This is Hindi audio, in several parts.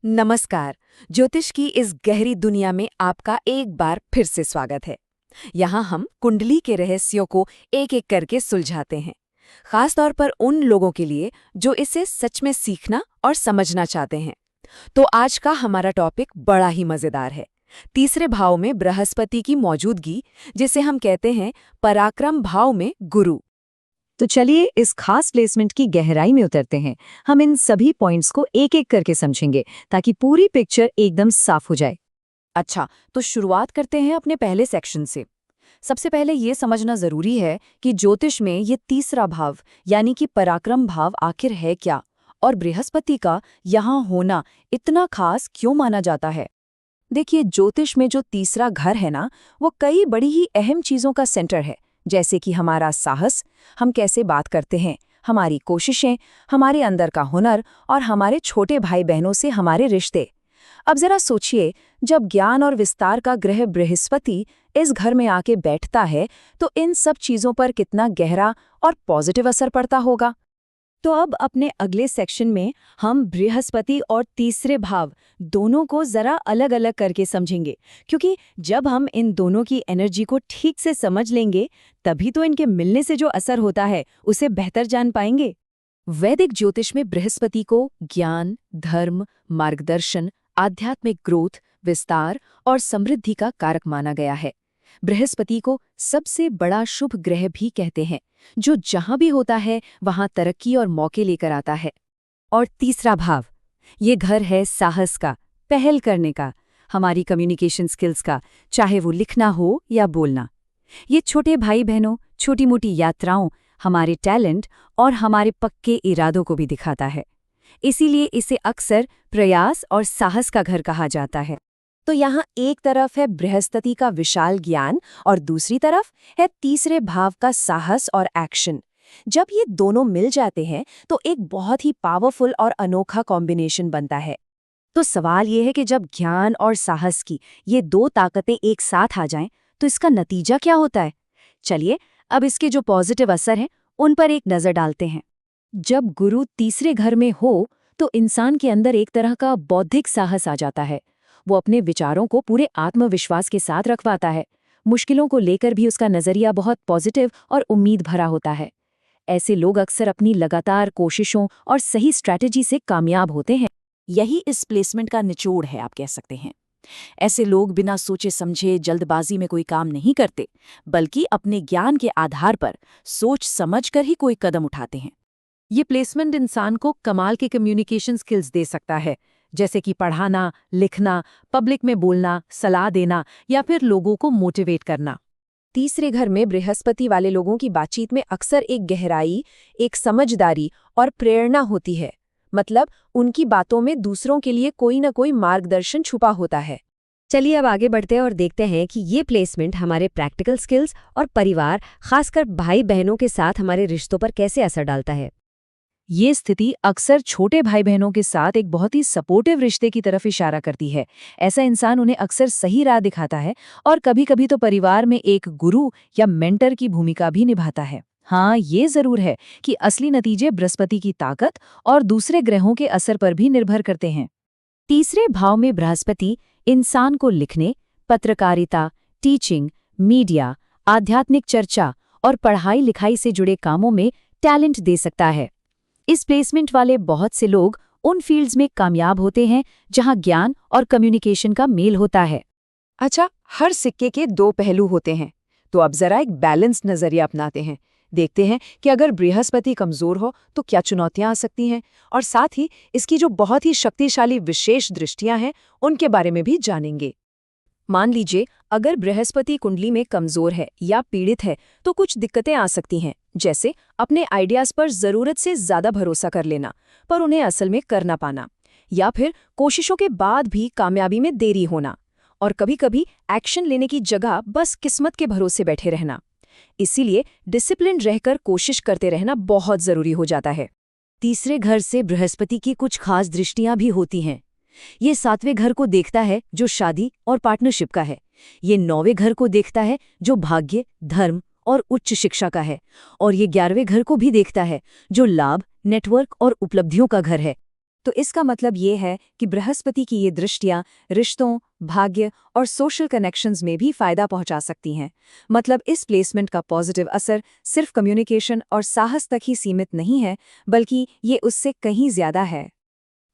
नमस्कार। ज्योतिष की इस गहरी दुनिया में आपका एक बार फिर से स्वागत है। यहाँ हम कुंडली के रहस्यों को एक एक करके सुलझाते हैं, खास तौर पर उन लोगों के लिए जो इसे सच में सीखना और समझना चाहते हैं। तो आज का हमारा टॉपिक बड़ा ही मजेदार है। तीसरे भाव में बृहस्पति की मौजूदगी, जिसे हम कहते हैं पराक्रम भाव में गुरु। तो चलिए इस खास प्लेसमेंट की गहराई में उतरते हैं। हम इन सभी पॉइंट्स को एक एक करके समझेंगे ताकि पूरी पिक्चर एकदम साफ हो जाए। अच्छा, तो शुरुआत करते हैं अपने पहले सेक्शन से। सबसे पहले ये समझना जरूरी है कि ज्योतिष में ये तीसरा भाव यानी कि पराक्रम भाव आखिर है क्या, और बृहस्पति का यहाँ होना इतना खास क्यों माना जाता है। देखिए, ज्योतिष में जो तीसरा घर है ना, वो कई बड़ी ही अहम चीजों का सेंटर है, जैसे कि हमारा साहस, हम कैसे बात करते हैं, हमारी कोशिशें, हमारे अंदर का हुनर और हमारे छोटे भाई बहनों से हमारे रिश्ते। अब जरा सोचिए, जब ज्ञान और विस्तार का ग्रह बृहस्पति इस घर में आके बैठता है तो इन सब चीजों पर कितना गहरा और पॉजिटिव असर पड़ता होगा। तो अब अपने अगले सेक्शन में हम बृहस्पति और तीसरे भाव दोनों को जरा अलग अलग करके समझेंगे, क्योंकि जब हम इन दोनों की एनर्जी को ठीक से समझ लेंगे तभी तो इनके मिलने से जो असर होता है उसे बेहतर जान पाएंगे। वैदिक ज्योतिष में बृहस्पति को ज्ञान, धर्म, मार्गदर्शन, आध्यात्मिक ग्रोथ, विस्तार और समृद्धि का कारक माना गया है। बृहस्पति को सबसे बड़ा शुभ ग्रह भी कहते हैं, जो जहां भी होता है वहां तरक्की और मौके लेकर आता है। और तीसरा भाव, ये घर है साहस का, पहल करने का, हमारी कम्युनिकेशन स्किल्स का, चाहे वो लिखना हो या बोलना। ये छोटे भाई बहनों, छोटी मोटी यात्राओं, हमारे टैलेंट और हमारे पक्के इरादों को भी दिखाता है। इसीलिए इसे अक्सर प्रयास और साहस का घर कहा जाता है। तो यहाँ एक तरफ है बृहस्पति का विशाल ज्ञान और दूसरी तरफ है तीसरे भाव का साहस और एक्शन। जब ये दोनों मिल जाते हैं तो एक बहुत ही पावरफुल और अनोखा कॉम्बिनेशन बनता है। तो सवाल ये है कि जब ज्ञान और साहस की ये दो ताकतें एक साथ आ जाएं तो इसका नतीजा क्या होता है। चलिए अब इसके जो पॉजिटिव असर हैं उन पर एक नज़र डालते हैं। जब गुरु तीसरे घर में हो तो इंसान के अंदर एक तरह का बौद्धिक साहस आ जाता है। वो अपने विचारों को पूरे आत्मविश्वास के साथ रखवाता है। मुश्किलों को लेकर भी उसका नज़रिया बहुत पॉजिटिव और उम्मीद भरा होता है। ऐसे लोग अक्सर अपनी लगातार कोशिशों और सही स्ट्रैटेजी से कामयाब होते हैं। यही इस प्लेसमेंट का निचोड़ है, आप कह सकते हैं। ऐसे लोग बिना सोचे समझे जल्दबाजी में कोई काम नहीं करते, बल्कि अपने ज्ञान के आधार पर सोच समझकर ही कोई कदम उठाते हैं। ये प्लेसमेंट इंसान को कमाल के कम्युनिकेशन स्किल्स दे सकता है, जैसे कि पढ़ाना, लिखना, पब्लिक में बोलना, सलाह देना या फिर लोगों को मोटिवेट करना। तीसरे घर में बृहस्पति वाले लोगों की बातचीत में अक्सर एक गहराई, एक समझदारी और प्रेरणा होती है। मतलब उनकी बातों में दूसरों के लिए कोई न कोई मार्गदर्शन छुपा होता है। चलिए अब आगे बढ़ते हैं और देखते हैं कि ये प्लेसमेंट हमारे प्रैक्टिकल स्किल्स और परिवार, खासकर भाई बहनों के साथ हमारे रिश्तों पर कैसे असर डालता है। ये स्थिति अक्सर छोटे भाई बहनों के साथ एक बहुत ही सपोर्टिव रिश्ते की तरफ इशारा करती है। ऐसा इंसान उन्हें अक्सर सही राह दिखाता है और कभी-कभी तो परिवार में एक गुरु या मेंटर की भूमिका भी निभाता है। हाँ, ये जरूर है कि असली नतीजे बृहस्पति की ताकत और दूसरे ग्रहों के असर पर भी निर्भर करते हैं। तीसरे भाव में बृहस्पति इंसान को लिखने, पत्रकारिता, टीचिंग, मीडिया, आध्यात्मिक चर्चा और पढ़ाई लिखाई से जुड़े कामों में टैलेंट दे सकता है। इस प्लेसमेंट वाले बहुत से लोग उन फील्ड्स में कामयाब होते हैं जहां ज्ञान और कम्युनिकेशन का मेल होता है। अच्छा, हर सिक्के के दो पहलू होते हैं, तो अब जरा एक बैलेंस्ड नजरिया अपनाते हैं। देखते हैं कि अगर बृहस्पति कमजोर हो तो क्या चुनौतियां आ सकती हैं, और साथ ही इसकी जो बहुत ही शक्तिशाली विशेष दृष्टियां हैं उनके बारे में भी जानेंगे। मान लीजिए, अगर बृहस्पति कुंडली में कमजोर है या पीड़ित है तो कुछ दिक्कतें आ सकती हैं, जैसे अपने आइडियाज पर जरूरत से ज्यादा भरोसा कर लेना पर उन्हें असल में कर ना पाना, या फिर कोशिशों के बाद भी कामयाबी में देरी होना, और कभी-कभी एक्शन लेने की जगह बस किस्मत के भरोसे बैठे रहना। इसीलिए डिसिप्लिन रहकर कोशिश करते रहना बहुत जरूरी हो जाता है। तीसरे घर से बृहस्पति की कुछ खास दृष्टियां भी होती हैं। ये सातवें घर को देखता है जो शादी और पार्टनरशिप का है। ये नौवें घर को देखता है जो भाग्य, धर्म और उच्च शिक्षा का है। और ये 11वें घर को भी देखता है जो लाभ, नेटवर्क और उपलब्धियों का घर है। तो इसका मतलब ये है कि बृहस्पति की ये दृष्टियां रिश्तों, भाग्य और सोशल कनेक्शंस में भी फायदा पहुंचा सकती हैं। मतलब इस प्लेसमेंट का पॉजिटिव असर सिर्फ कम्युनिकेशन और साहस तक ही सीमित नहीं है, बल्कि ये उससे कहीं ज्यादा है।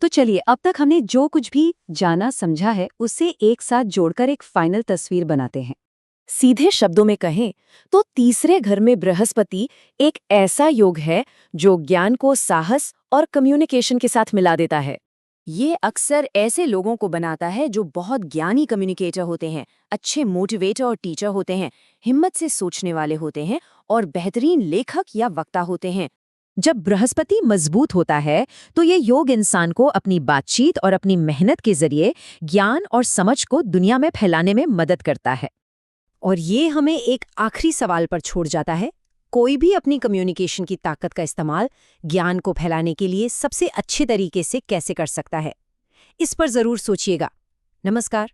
तो चलिए, अब तक हमने जो कुछ भी जाना समझा है उसे एक साथ जोड़कर एक फाइनल तस्वीर बनाते हैं। सीधे शब्दों में कहें तो तीसरे घर में बृहस्पति एक ऐसा योग है जो ज्ञान को साहस और कम्युनिकेशन के साथ मिला देता है। ये अक्सर ऐसे लोगों को बनाता है जो बहुत ज्ञानी कम्युनिकेटर होते हैं, अच्छे मोटिवेटर और टीचर होते हैं, हिम्मत से सोचने वाले होते हैं और बेहतरीन लेखक या वक्ता होते हैं। जब बृहस्पति मजबूत होता है तो ये योग इंसान को अपनी बातचीत और अपनी मेहनत के जरिए ज्ञान और समझ को दुनिया में फैलाने में मदद करता है। और ये हमें एक आखिरी सवाल पर छोड़ जाता है, कोई भी अपनी कम्युनिकेशन की ताकत का इस्तेमाल ज्ञान को फैलाने के लिए सबसे अच्छे तरीके से कैसे कर सकता है? इस पर जरूर सोचिएगा। नमस्कार।